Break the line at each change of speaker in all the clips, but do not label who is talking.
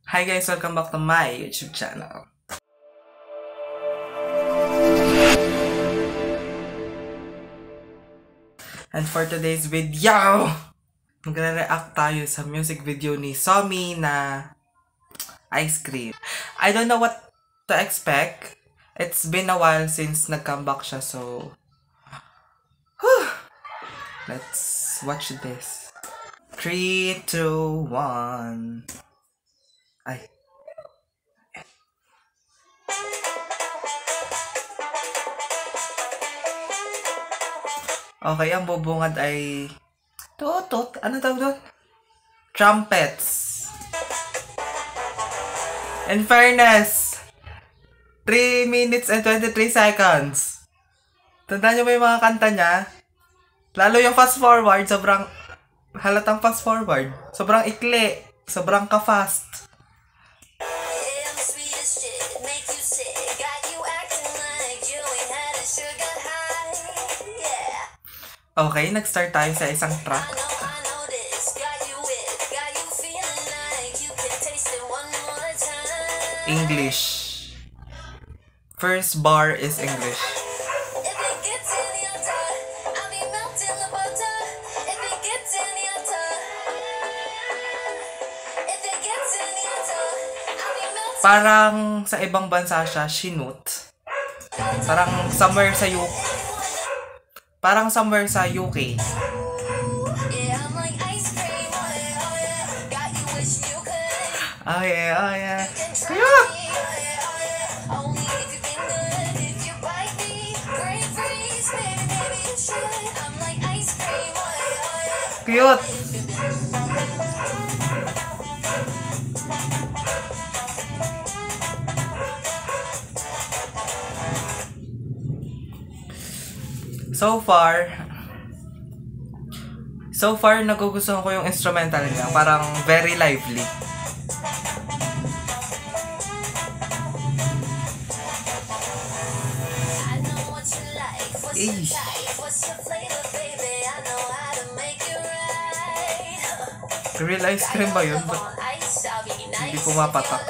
Hi guys, welcome back to my YouTube channel. And for today's video, magre-react tayo sa music video ni Somi na Ice Cream. I don't know what to expect. It's been a while since nag-comeback siya, so let's watch this. 3, 2, 1. Ay. Okay, ang bubungad ay tutot. Ano tawag doon? Trumpets. In fairness, 3 minutes and 23 seconds. Tandaan nyo ba yung mga kanta niya? Lalo yung fast forward, sobrang halatang fast forward. Sobrang ikli. Sobrang ka-fast. Okay, nag-start tayo sa isang track. English. First bar is English. Parang sa ibang bansa siya, Chinook. Parang somewhere sa UK. Parang somewhere sa UK. Oh yeah, oh yeah. Cute! Cute! So far, nagugustuhan ko yung instrumental niya. Parang very lively. Real ice cream ba yun? Ba't hindi pumapatak?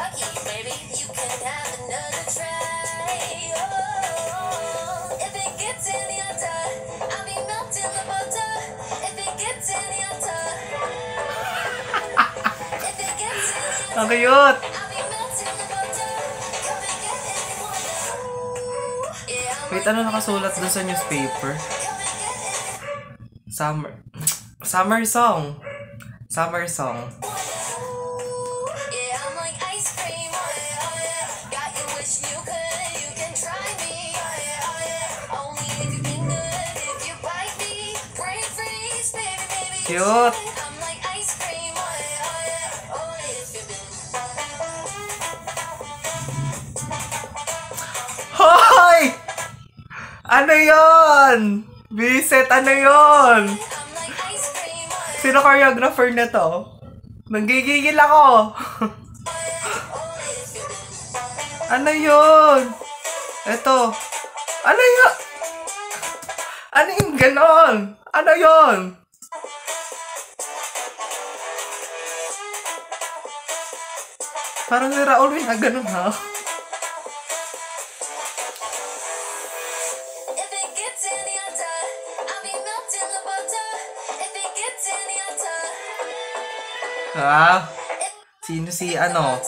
Ang cute! Wait, ano nakasulat doon sa newspaper? Summer song. Summer song. Cute! Hoy! Ano yon? Biset, ano yon? Sino choreographer na to? Nanggigigil ako. Ano yon? Ito. Ano yon? Ano yung ganon? Ano yon? Parang si Raul may na ganon, ha? Ah, sino si ano?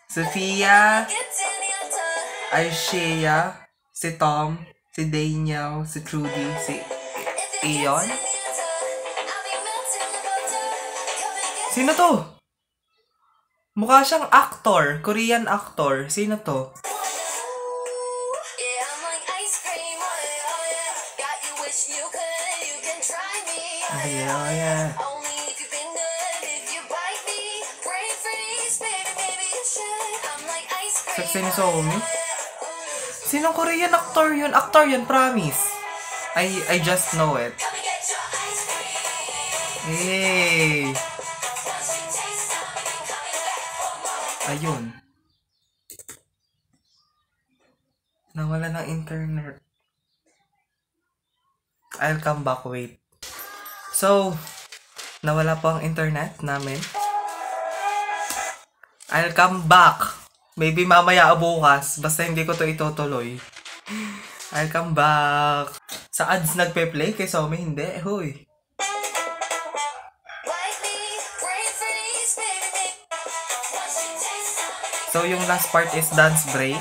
Sofia, Aishea, si Tom, si Daniel, si Trudy, si Aeon. Sino to? Mukha siyang actor, Korean actor. Sino to? Oh yeah, oh yeah. Sexy ni Somi? Sinong Korean actor yun? Actor yun, promise. I just know it. Hey! Ayun. Nawala ng internet. I'll come back, wait. So, nawala po ang internet namin. I'll come back. Maybe mamaya o bukas. Basta hindi ko to itutuloy. I'll come back. Sa ads nagpe-play, kay Somi hindi. Huy. So, yung last part is dance break.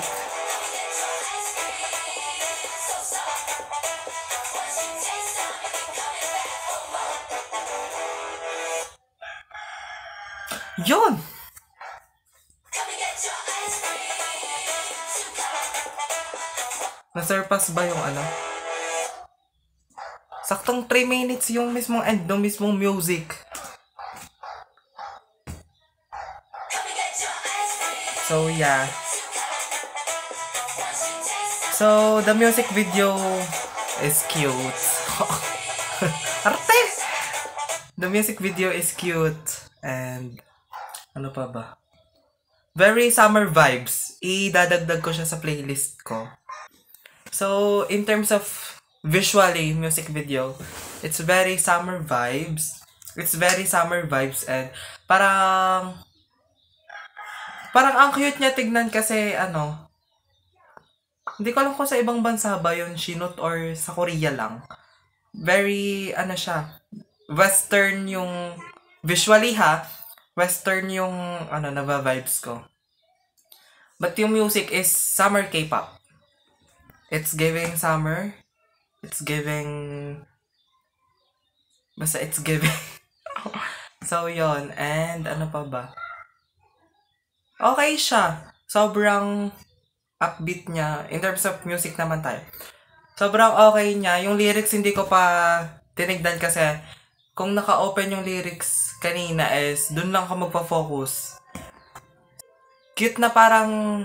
Yun! Na-surpass ba yung ano? Saktong 3 minutes yung mismong end ng mismong music. So, yeah. So, the music video is cute. Arte! The music video is cute. And, ano pa ba? Very summer vibes. Idadagdag ko siya sa playlist ko. So, in terms of visually, music video, it's very summer vibes. It's very summer vibes and parang ang cute niya tignan kasi ano, hindi ko alam kung sa ibang bansa ba yun sinut or sa Korea lang. Very, ano siya, western yung, visually ha, western yung, ano, naba-vibes ko. But yung music is summer K-pop. It's giving summer. It's giving, basta it's giving. So, yon. And, ano pa ba? Okay siya. Sobrang upbeat niya. In terms of music naman tayo. Sobrang okay niya. Yung lyrics hindi ko pa tinignan kasi kung naka-open yung lyrics kanina is dun lang ka magpa-focus. Cute na parang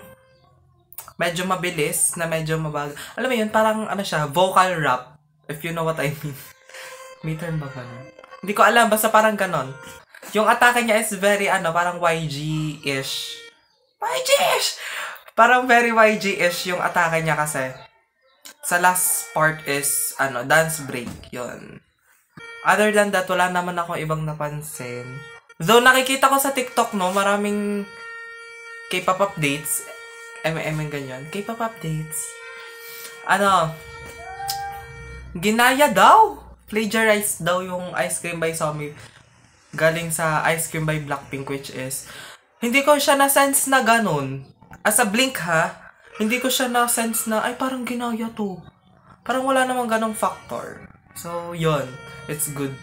medyo mabilis, na medyo mabagal. Alam mo yun, parang ano siya, vocal rap. If you know what I mean. May term ba ganun? Hindi ko alam, basta parang ganon. Yung atake niya is very ano, parang YG-ish. YG-ish! Parang very YG-ish yung atake niya kasi. Sa last part is, ano, dance break. Yun. Other than that, wala naman ako ibang napansin. Though nakikita ko sa TikTok, no, maraming K-pop updates. ganyan. K-pop updates. Ano, ginaya daw. Plagiarized daw yung Ice Cream by Somi. Galing sa Ice Cream by Blackpink, which is, hindi ko siya na-sense na ganun. As a blink ha, hindi ko siya na-sense na, ay parang ginaya to. Parang wala namang ganong factor. So, yun. It's good.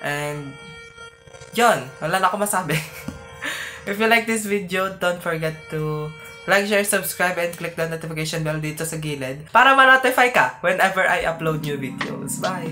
And, yun. Wala na ako masabi. If you like this video, don't forget to like, share, subscribe, and click the notification bell dito sa gilid para ma-notify ka whenever I upload new videos. Bye!